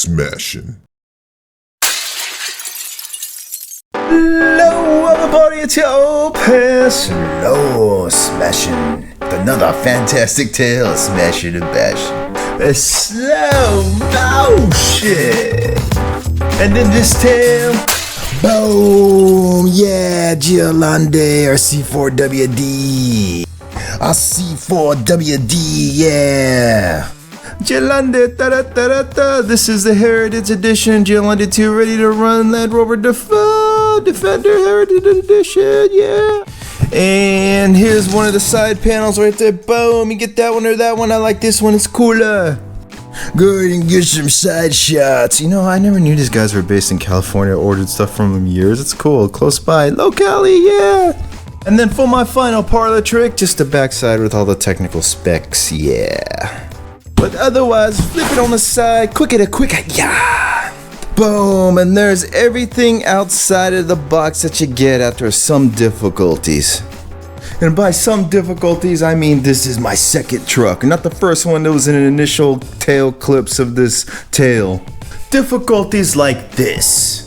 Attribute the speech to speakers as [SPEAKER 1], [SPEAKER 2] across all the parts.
[SPEAKER 1] SLOSMASHN.
[SPEAKER 2] Hello everybody, it's your old past SLOSMASHN. Another fantastic tale, smashing and bashing. A slow motion. And in this tale, boom, yeah, Geolande RC4WD. RC4WD, yeah. Geolande, da-da-da-da-da. This is the Heritage Edition, Geolande 2, ready to run Land Rover Defender Heritage Edition, yeah. And here's one of the side panels right there. Boom, you get that one or that one. I like this one, it's cooler. Go ahead and get some side shots. You know, I never knew these guys were based in California. I ordered stuff from them years. It's cool, close by. Locally, yeah. And then for my final part of the trick, just the backside with all the technical specs, yeah. But otherwise, flip it on the side, quick, yeah. Boom, and there's everything outside of the box that you get after some difficulties. And by some difficulties, I mean this is my second truck, not the first one that was in an initial tail clips of this tale. Difficulties like this.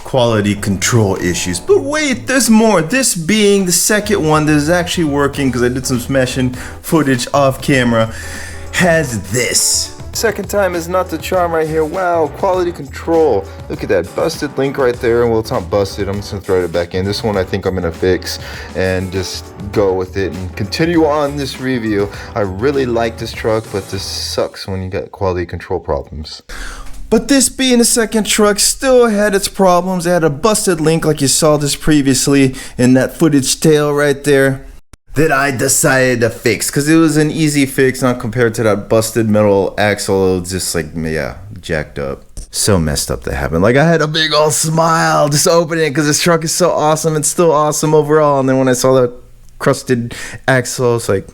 [SPEAKER 2] Quality control issues. But wait, there's more. This being the second one that is actually working, because I did some smashing footage off camera, has this. Second time is not the charm right here. Wow, quality control. Look at that busted link right there. Well, it's not busted. I'm just gonna throw it back in. This one I think I'm gonna fix and just go with it and continue on this review. I really like this truck, but this sucks when you got quality control problems. But this being the second truck still had its problems. It had a busted link like you saw this previously in that footage tail right there that I decided to fix, because it was an easy fix, not compared to that busted metal axle. It was just like, yeah, jacked up. So messed up that happened. Like, I had a big old smile just opening it because this truck is so awesome. It's still awesome overall. And then when I saw that crusted axle, it's like...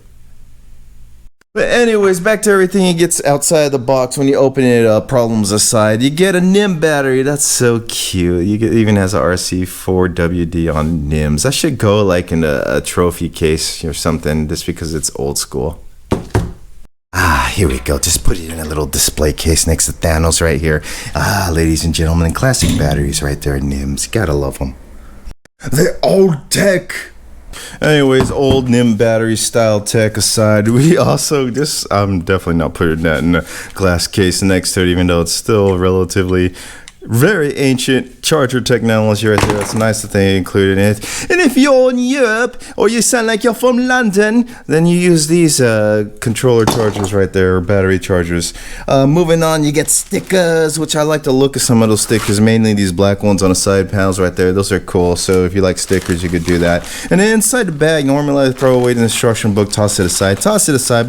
[SPEAKER 2] But anyways, back to everything it gets outside the box when you open it up, problems aside. You get a NIM battery. That's so cute. It even has a RC4WD on NIMs. That should go like in a trophy case or something, just because it's old school. Ah, here we go. Just put it in a little display case next to Thanos right here. Ah, ladies and gentlemen, classic batteries right there, NIMs. Gotta love them. They're old tech. Anyways, old NIM battery style tech aside, we also just, I'm definitely not putting that in a glass case next to it, even though it's still relatively very ancient charger technology right there. That's nice that they included it. And if you're in Europe or you sound like you're from London, then you use these controller chargers right there, or battery chargers. Moving on, you get stickers, which I like the look of some of those stickers, mainly these black ones on the side panels right there. Those are cool. So if you like stickers, you could do that. And then inside the bag, normally I throw away the instruction book, toss it aside.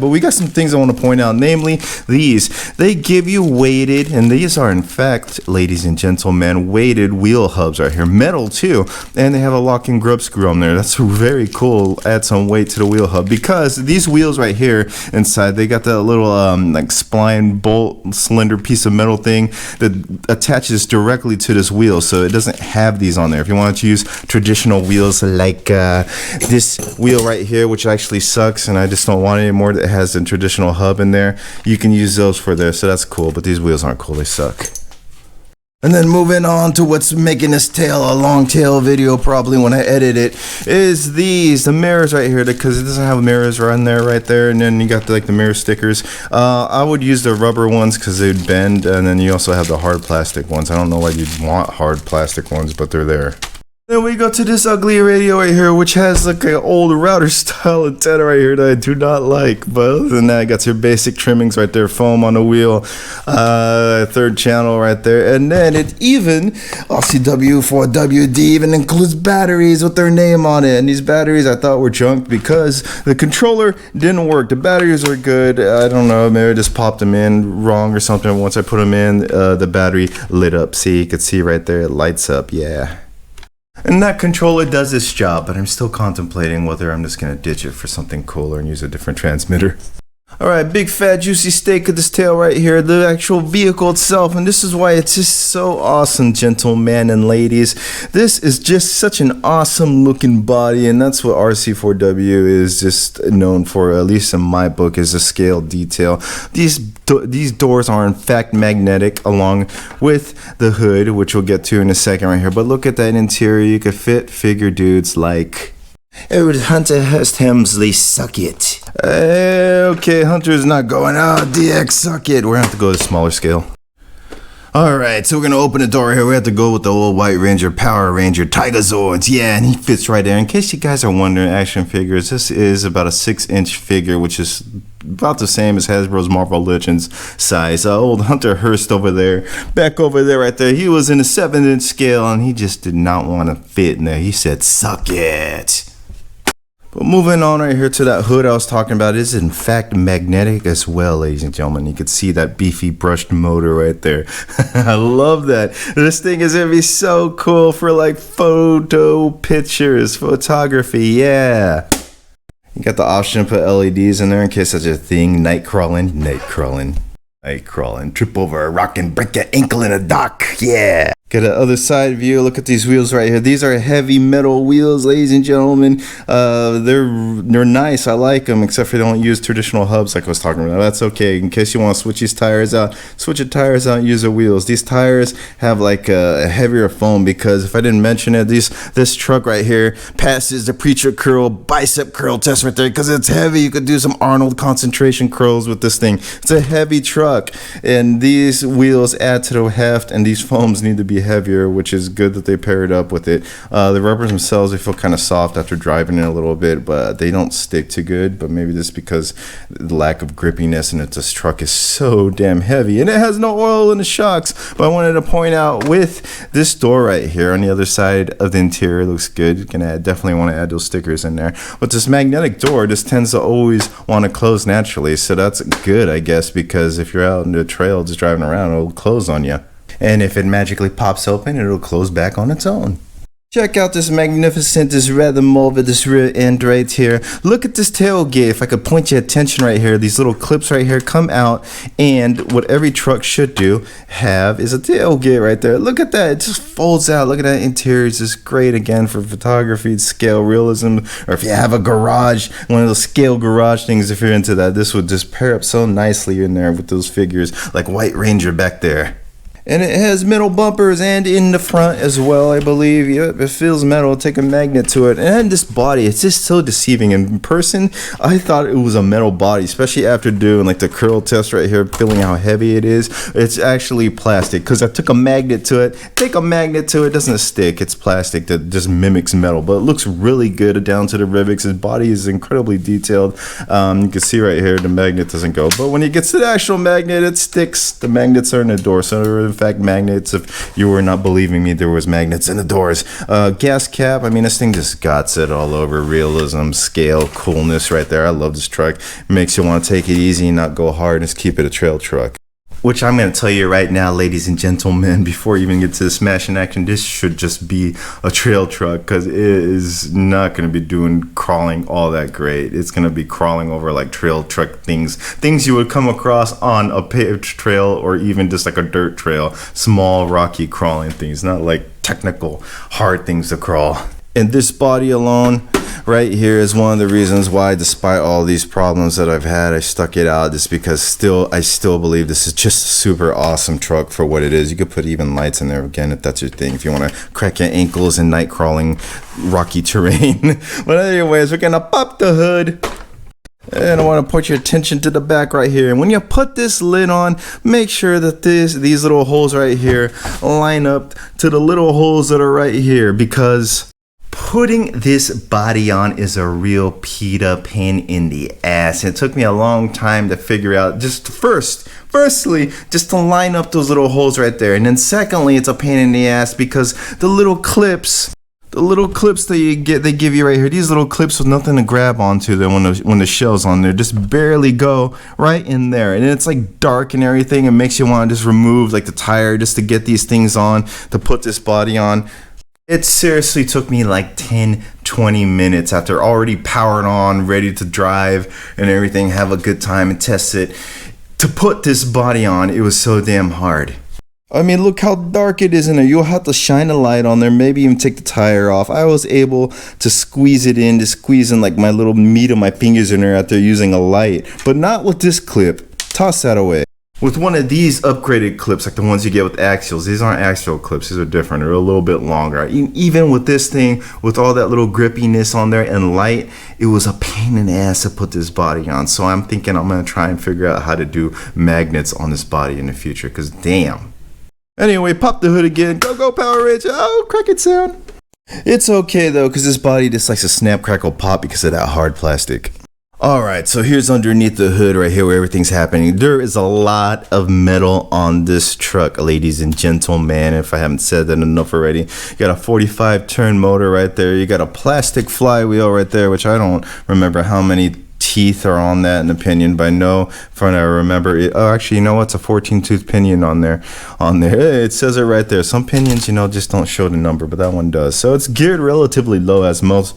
[SPEAKER 2] But we got some things I want to point out, namely these. They give you weighted, and these are in fact, ladies and gentlemen, weighted wheel hubs right here, metal too, and they have a lock-in grub screw on there. That's very cool. Add some weight to the wheel hub, because these wheels right here inside, they got that little like spline bolt cylinder piece of metal thing that attaches directly to this wheel, so it doesn't have these on there. If you want to use traditional wheels like this wheel right here, which actually sucks and I just don't want it anymore, that has a traditional hub in there, you can use those for there, so that's cool. But these wheels aren't cool, they suck. And then moving on to what's making this tail a long tail video probably when I edit it, is the mirrors right here, because it doesn't have mirrors right there, and then you got the mirror stickers. I would use the rubber ones because they'd bend, and then you also have the hard plastic ones. I don't know why you'd want hard plastic ones, but they're there. Then we go to this ugly radio right here, which has like an old router style antenna right here that I do not like. But other than that, got your basic trimmings right there, foam on the wheel, third channel right there, and then it even RC4WD even includes batteries with their name on it. And these batteries I thought were junk because the controller didn't work. The batteries are good. I don't know, maybe I just popped them in wrong or something. Once I put them in, the battery lit up. See, you can see right there, it lights up. Yeah. And that controller does its job, but I'm still contemplating whether I'm just going to ditch it for something cooler and use a different transmitter. Alright, big fat juicy steak of this tail right here, the actual vehicle itself, and this is why it's just so awesome, gentlemen and ladies. This is just such an awesome looking body, and that's what RC4W is just known for, at least in my book, is a scale detail. These doors are in fact magnetic along with the hood, which we'll get to in a second right here, but look at that interior. You could fit figure dudes like it would Hunter Hearst Helmsley, suck it. Okay, Hunter's not going. Oh, DX, suck it. We're gonna have to go to smaller scale. Alright, so we're gonna open the door here. We have to go with the old White Ranger, Power Ranger, Tiger Zords. Yeah, and he fits right there. In case you guys are wondering, action figures, this is about a 6-inch figure, which is about the same as Hasbro's Marvel Legends size. Old Hunter Hearst over there, back over there right there, he was in a 7-inch scale, and he just did not want to fit in there. He said, suck it. But moving on right here to that hood I was talking about, is in fact magnetic as well, ladies and gentlemen. You can see that beefy brushed motor right there. I love that. This thing is gonna be so cool for like photo pictures, photography, yeah. You got the option to put LEDs in there in case such a thing. Night crawling, trip over a rock and break your ankle in a dock, yeah. Get an other side view. Look at these wheels right here. These are heavy metal wheels, ladies and gentlemen. They're nice. I like them, except for they don't use traditional hubs like I was talking about. That's okay. In case you want to switch these tires out, switch your tires out and use the wheels. These tires have like a heavier foam because if I didn't mention it, this truck right here passes the preacher curl, bicep curl test right there because it's heavy. You could do some Arnold concentration curls with this thing. It's a heavy truck, and these wheels add to the heft, and these foams need to be heavier, which is good that they paired up with it. The rubbers themselves, they feel kind of soft after driving it a little bit, but they don't stick too good. But maybe this because the lack of grippiness, and this truck is so damn heavy, and it has no oil in the shocks. But I wanted to point out with this door right here on the other side of the interior, looks good. You can definitely want to add those stickers in there. But this magnetic door just tends to always want to close naturally, so that's good, I guess, because if you're out in the trail just driving around, it'll close on you. And if it magically pops open, it'll close back on its own. Check out this magnificent, this rather morbid, this rear end right here. Look at this tailgate. If I could point your attention right here, these little clips right here come out, and what every truck should do have is a tailgate right there. Look at that. It just folds out. Look at that interior. It's just great again for photography, scale realism, or if you have a garage, one of those scale garage things, if you're into that, this would just pair up so nicely in there with those figures like White Ranger back there. And it has metal bumpers and in the front as well, I believe. Yep, it feels metal. Take a magnet to it. And this body, it's just so deceiving. In person, I thought it was a metal body, especially after doing like the curl test right here, feeling how heavy it is. It's actually plastic because I took a magnet to it. Take a magnet to it, doesn't stick. It's plastic that just mimics metal, but it looks really good down to the rivets. His body is incredibly detailed. You can see right here the magnet doesn't go, but when it gets to the actual magnet, it sticks. The magnets are in the door, so in fact magnets. If you were not believing me, there was magnets in the doors. Gas cap, I mean, this thing just got it all over. Realism, scale, coolness right there. I love this truck. It makes you want to take it easy and not go hard and just keep it a trail truck. Which I'm going to tell you right now, ladies and gentlemen, before you even get to the smashing action, this should just be a trail truck because it is not going to be doing crawling all that great. It's going to be crawling over like trail truck things you would come across on a paved trail or even just like a dirt trail. Small, rocky crawling things, not like technical, hard things to crawl. And this body alone right here is one of the reasons why, despite all these problems that I've had, I stuck it out, just because I still believe this is just a super awesome truck for what it is. You could put even lights in there again if that's your thing, if you want to crack your ankles in night crawling rocky terrain. But anyways, we're gonna pop the hood. And I want to point your attention to the back right here. And when you put this lid on, make sure that these little holes right here line up to the little holes that are right here, because putting this body on is a real PETA pain in the ass. It took me a long time to figure out, just firstly, just to line up those little holes right there. And then secondly, it's a pain in the ass because the little clips that they give you right here, these little clips with nothing to grab onto them when the shell's on there, just barely go right in there. And it's like dark and everything. It makes you want to just remove like the tire just to get these things on, to put this body on. It seriously took me like 10-20 minutes after already powered on, ready to drive and everything, have a good time and test it, to put this body on. It was so damn hard. I mean, look how dark it is in there. You'll have to shine a light on there, maybe even take the tire off. I was able to squeeze it in, to squeeze in like my little meat of my fingers in there out there using a light, but not with this clip. Toss that away. With one of these upgraded clips, like the ones you get with axials, these aren't axial clips, these are different, they're a little bit longer. Even with this thing, with all that little grippiness on there and light, it was a pain in the ass to put this body on. So I'm thinking I'm gonna try and figure out how to do magnets on this body in the future, because damn. Anyway, pop the hood again, go Power Ranger, oh, cricket sound. It's okay though, because this body just likes to snap, crackle, pop because of that hard plastic. Alright, so here's underneath the hood right here where everything's happening. There is a lot of metal on this truck, ladies and gentlemen, if I haven't said that enough already. You got a 45 turn motor right there. You got a plastic flywheel right there, which I don't remember how many teeth are on that in the pinion, but I know from I remember it. Oh, actually, you know what's a 14-tooth pinion on there? It says it right there. Some pinions, you know, just don't show the number, but that one does. So it's geared relatively low, as most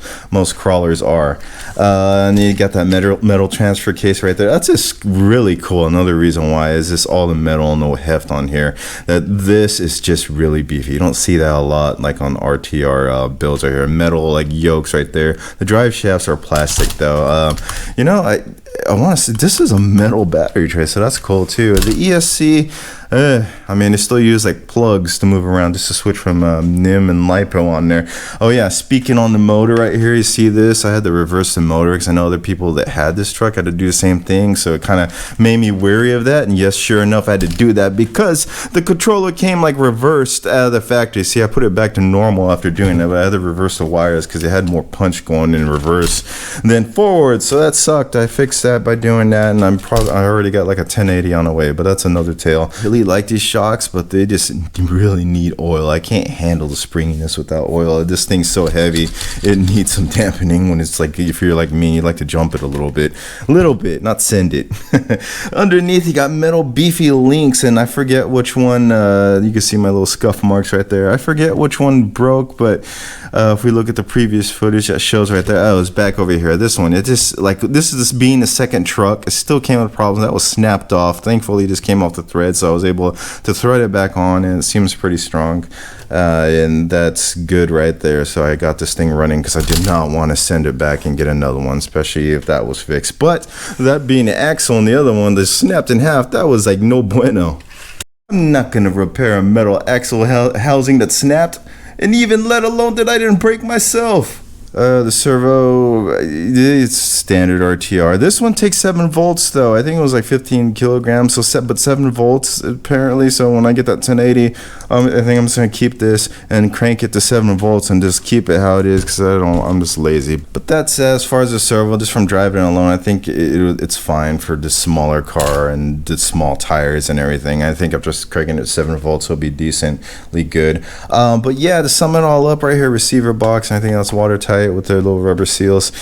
[SPEAKER 2] crawlers are. And you got that metal transfer case right there. That's just really cool. Another reason why is this all the metal and no heft on here. That this is just really beefy. You don't see that a lot, like on RTR builds right here. Metal like yokes right there. The drive shafts are plastic though. You know, I want to say this is a metal battery tray, so that's cool too. The ESC, I mean, they still use like plugs to move around just to switch from NIM and LiPo on there. Oh yeah, speaking on the motor right here, you see this? I had to reverse the motor because I know other people that had this truck had to do the same thing, so it kind of made me wary of that. And yes, sure enough, I had to do that because the controller came like reversed out of the factory. See, I put it back to normal after doing that, but I had to reverse the wires because it had more punch going in reverse than forward, so that sucked. I fixed that by doing that, and I already got like a 1080 on the way, but that's another tale. Really like these shocks, but they just really need oil. I can't handle the springiness without oil. This thing's so heavy, it needs some dampening. When it's like, if you're like me, you like to jump it a little bit, not send it. Underneath you got metal beefy links, and I forget which one. You can see my little scuff marks right there. I forget which one broke, but if we look at the previous footage that shows right there, oh, it's back over here. This one, it just like, this is being the second truck, it still came with problems. That was snapped off. Thankfully it just came off the thread, so I was able to thread it back on, and it seems pretty strong, and that's good right there. So I got this thing running because I did not want to send it back and get another one, especially if that was fixed. But that being the axle and the other one that snapped in half, that was like no bueno. I'm not gonna repair a metal axle housing that snapped, and even let alone that I didn't break myself. The servo, it's standard RTR. This one takes 7 volts though. I think it was like 15 kilograms, but 7 volts apparently. So when I get that 1080, I think I'm just gonna keep this and crank it to 7 volts and just keep it how it is, because I'm just lazy. But that's as far as the servo, just from driving it alone, I think it's fine for the smaller car and the small tires and everything. I think I'm just cranking it to 7 volts, so it'll be decently good. But yeah, to sum it all up right here, receiver box, and I think that's watertight with their little rubber seals.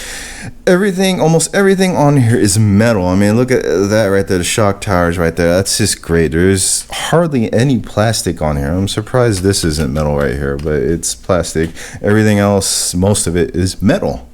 [SPEAKER 2] Everything, almost everything on here is metal. I mean, look at that right there, the shock towers right there. That's just great. There's hardly any plastic on here. I'm surprised this isn't metal right here, but it's plastic. Everything else, most of it is metal.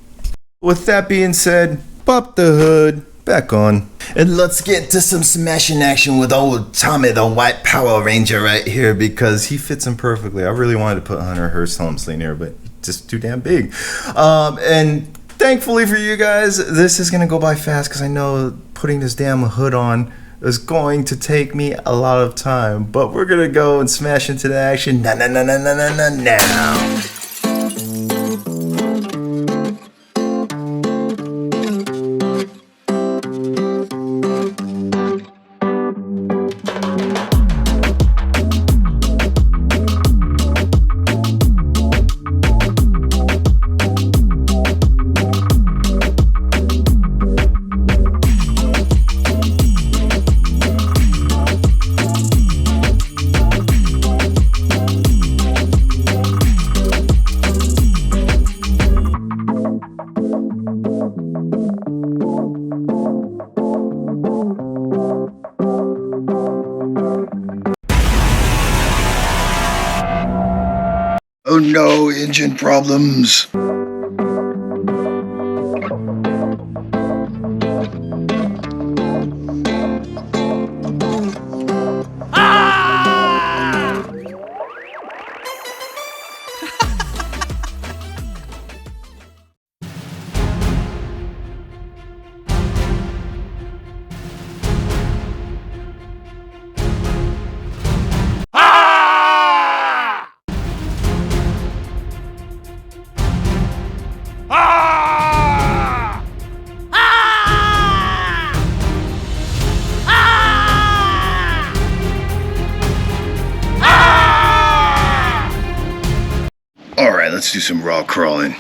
[SPEAKER 2] With that being said, pop the hood back on, and let's get to some smashing action with old Tommy the White Power Ranger right here, because he fits in perfectly. I really wanted to put Hunter Hearst Helmsley in here, but just too damn big. And thankfully for you guys, this is gonna go by fast, because I know putting this damn hood on is going to take me a lot of time, but we're gonna go and smash into the action now.
[SPEAKER 1] no, engine problems. Alright, let's do some raw crawling.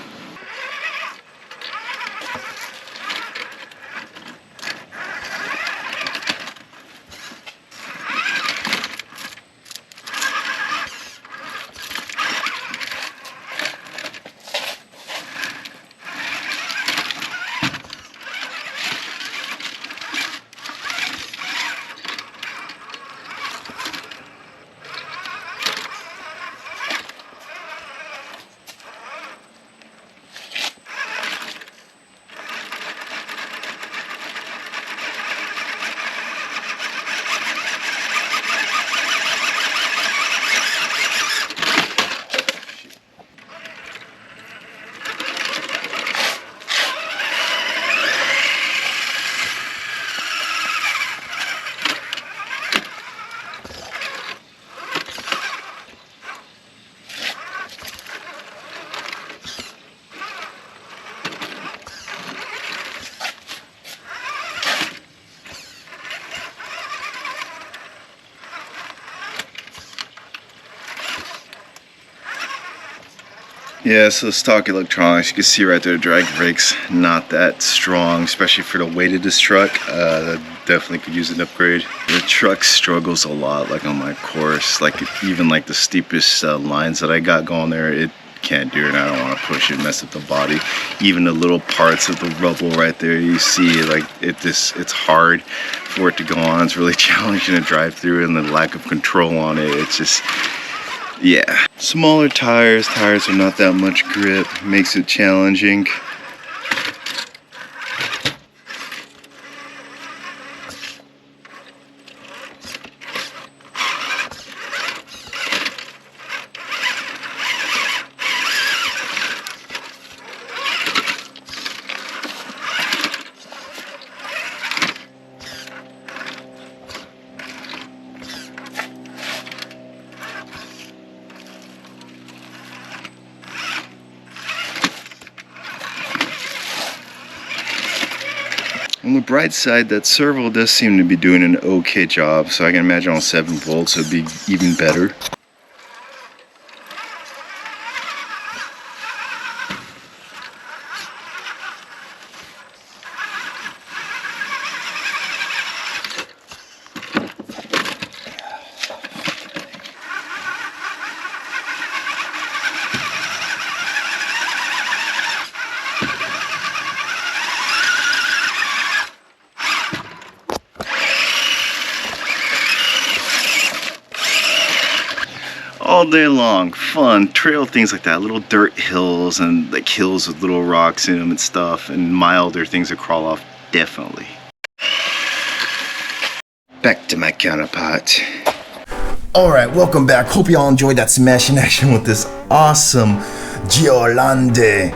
[SPEAKER 1] Yeah, so stock electronics, you can see right there, the drag brake's not that strong, especially for the weight of this truck. That definitely could use an upgrade. The truck struggles a lot, like on my course, like even like the steepest lines that I got going there, it can't do it, and I don't want to push it, mess up the body. Even the little parts of the rubble right there, you see, like it's hard for it to go on. It's really challenging to drive through, and the lack of control on it, it's just, yeah. Smaller tires are not that much grip, makes it challenging. On the bright side, that servo does seem to be doing an okay job, so I can imagine on 7 volts it'd be even better. All day long, fun, trail things like that, little dirt hills and like hills with little rocks in them and stuff, and milder things to crawl off, definitely. Back to my counterpart.
[SPEAKER 2] Alright, welcome back. Hope y'all enjoyed that smashing action with this awesome Geolande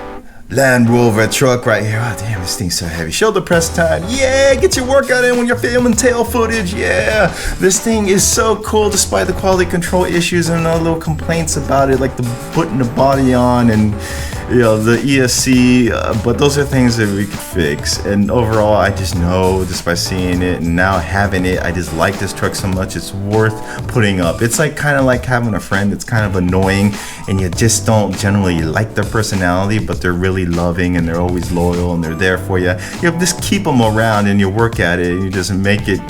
[SPEAKER 2] Land Rover truck right here. Oh damn, this thing's so heavy. Shoulder press time. Yeah, get your workout in when you're filming tail footage. Yeah, this thing is so cool despite the quality control issues and all the little complaints about it, like the putting the body on and you know the ESC, but those are things that we could fix. And overall, I just know just by seeing it and now having it, I just like this truck so much. It's worth putting up. It's like kind of like having a friend that's kind of annoying and you just don't generally like their personality, but they're really loving and they're always loyal and they're there for you. You know, just keep them around and you work at it and you just make it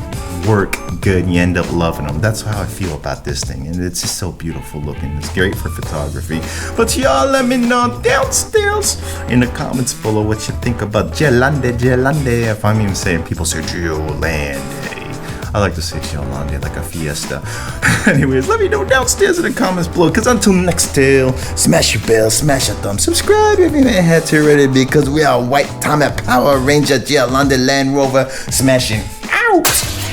[SPEAKER 2] work good and you end up loving them. That's how I feel about this thing, and it's just so beautiful looking. It's great for photography. But y'all let me know downstairs in the comments below what you think about Geolande. If I'm even saying, people say Geolande. I like to say Geolande like a fiesta. Anyways, let me know downstairs in the comments below. Because until next tale, smash your bell, smash a thumb, subscribe if you ain't had to already, because we are White Tommy Power Ranger Geolande Land Rover smashing out.